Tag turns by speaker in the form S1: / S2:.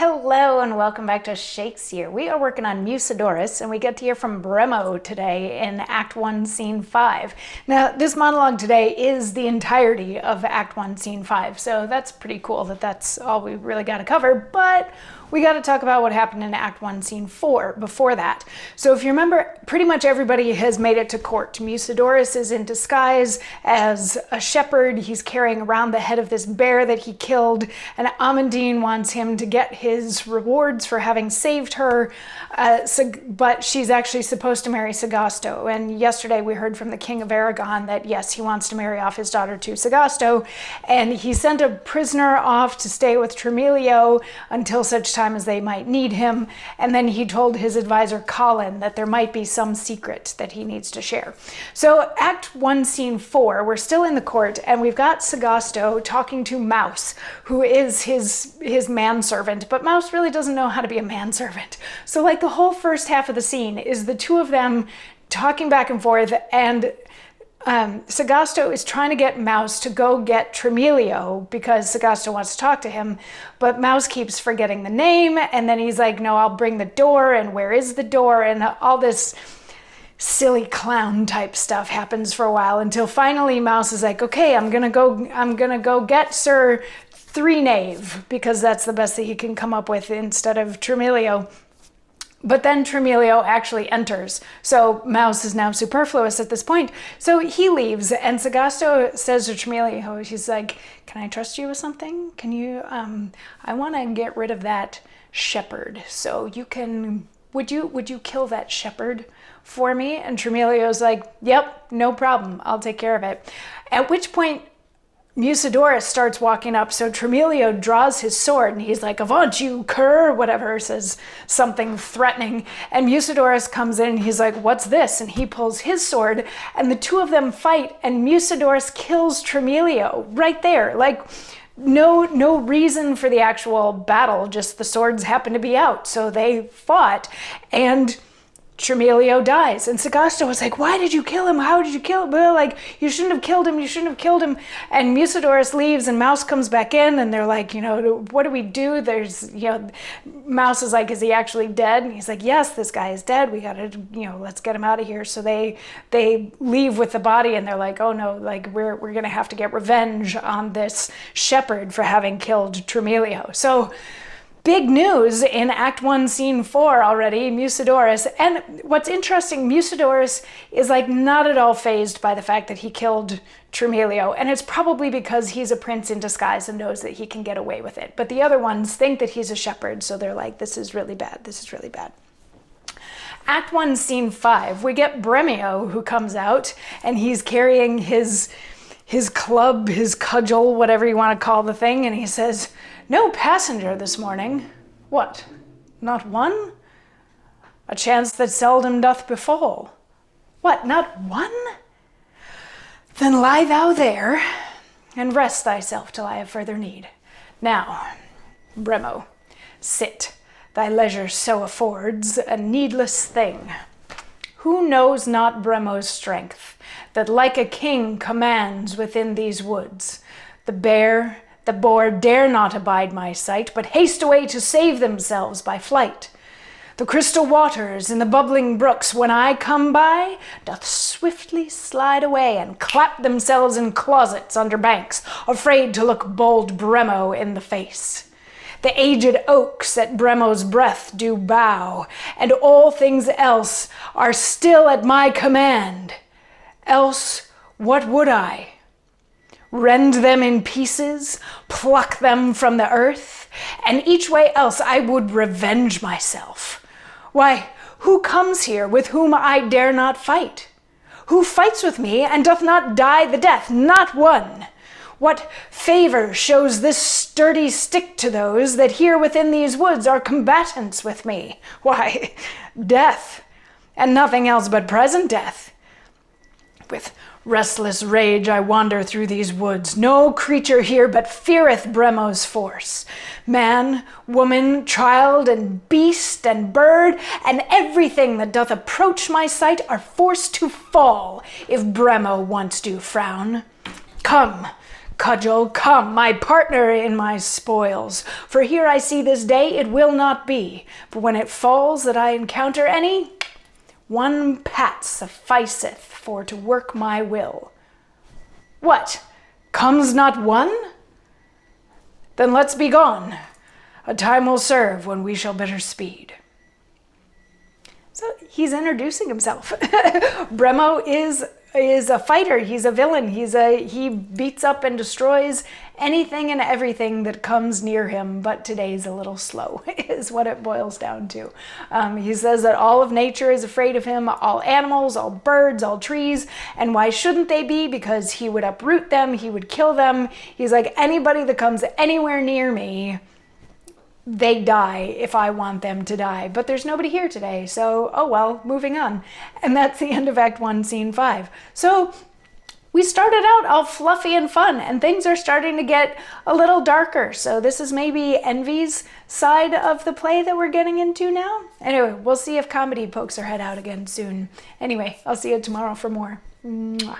S1: Hello and welcome back to Shakesyear. We are working on Mucedorus and we get to hear from Bremo today in Act 1, Scene 5. Now, this monologue today is the entirety of Act 1, Scene 5, so that's pretty cool that that's all we really got to cover, but we got to talk about what happened in Act 1, Scene 4 before that. So if you remember, pretty much everybody has made it to court. Mucedorus is in disguise as a shepherd. He's carrying around the head of this bear that he killed, and Amandine wants him to get his rewards for having saved her, but she's actually supposed to marry Sagasto. And yesterday we heard from the King of Aragon that yes, he wants to marry off his daughter to Sagasto, and he sent a prisoner off to stay with Tremilio until such time as they might need him, and then he told his advisor Colin that there might be some secret that he needs to share. So Act 1, Scene 4, we're still in the court, and we've got Sagasto talking to Mouse, who is his manservant, but Mouse really doesn't know how to be a manservant. So like the whole first half of the scene is the two of them talking back and forth, and Sagasto is trying to get Mouse to go get Tremilio because Sagasto wants to talk to him, but Mouse keeps forgetting the name, and then he's like, no, I'll bring the door, and where is the door, and all this silly clown type stuff happens for a while until finally Mouse is like, okay, I'm gonna go get Sir Three Knave, because that's the best that he can come up with instead of Tremilio. But then Tremilio actually enters. So Mouse is now superfluous at this point. So he leaves, and Sagasto says to Tremilio, he's like, can I trust you with something? Can you, I want to get rid of that shepherd. So you can, would you kill that shepherd for me? And Tremilio's like, yep, no problem. I'll take care of it. At which point, Mucedorus starts walking up, so Tremilio draws his sword, and he's like, avaunt you, cur, whatever, says something threatening, and Mucedorus comes in, and he's like, what's this? And he pulls his sword, and the two of them fight, and Mucedorus kills Tremilio right there, like, no reason for the actual battle, just the swords happen to be out, so they fought, and Tremilio dies, and Sagasto was like, why did you kill him? How did you kill him? Well, like, you shouldn't have killed him. You shouldn't have killed him. And Mucedorus leaves, and Mouse comes back in, and they're like, what do we do? Mouse is like, is he actually dead? And he's like, yes, this guy is dead. We gotta, let's get him out of here. So they leave with the body, and they're like, oh no, like, we're gonna have to get revenge on this shepherd for having killed Tremilio. So big news in Act 1, Scene 4 already, Mucedorus. And what's interesting, Mucedorus is like not at all fazed by the fact that he killed Tremilio. And it's probably because he's a prince in disguise and knows that he can get away with it. But the other ones think that he's a shepherd, so they're like, this is really bad. This is really bad. Act 1, Scene 5, we get Bremo, who comes out, and he's carrying his club, his cudgel, whatever you want to call the thing, and he says, no passenger this morning. What, not one? A chance that seldom doth befall. What, not one? Then lie thou there, and rest thyself till I have further need. Now, Bremo, sit, thy leisure so affords a needless thing. Who knows not Bremo's strength, that like a king commands within these woods? The boar dare not abide my sight, but haste away to save themselves by flight. The crystal waters in the bubbling brooks, when I come by, doth swiftly slide away and clap themselves in closets under banks, afraid to look bold Bremo in the face. The aged oaks at Bremo's breath do bow, and all things else are still at my command. Else what would I? Rend them in pieces, pluck them from the earth, and each way else I would revenge myself. Why, who comes here with whom I dare not fight? Who fights with me and doth not die the death? Not one. What favor shows this sturdy stick to those that here within these woods are combatants with me? Why, death, and nothing else but present death. With restless rage I wander through these woods. No creature here but feareth Bremo's force. Man, woman, child, and beast, and bird, and everything that doth approach my sight are forced to fall if Bremo once do frown. Come, Cudgel, come, my partner in my spoils, for here I see this day it will not be, but when it falls that I encounter any, one pat sufficeth for to work my will. What, comes not one? Then let's be gone. A time will serve when we shall better speed. So he's introducing himself. Bremo is a fighter. He's a villain. He beats up and destroys anything and everything that comes near him, but today's a little slow, is what it boils down to. He says that all of nature is afraid of him, all animals, all birds, all trees, and why shouldn't they be? Because he would uproot them, he would kill them. He's like, anybody that comes anywhere near me, they die if I want them to die. But there's nobody here today, so oh well, moving on. And that's the end of Act 1, Scene 5. So we started out all fluffy and fun, and things are starting to get a little darker. So this is maybe Envy's side of the play that we're getting into now. Anyway, we'll see if comedy pokes her head out again soon. Anyway, I'll see you tomorrow for more. Mwah.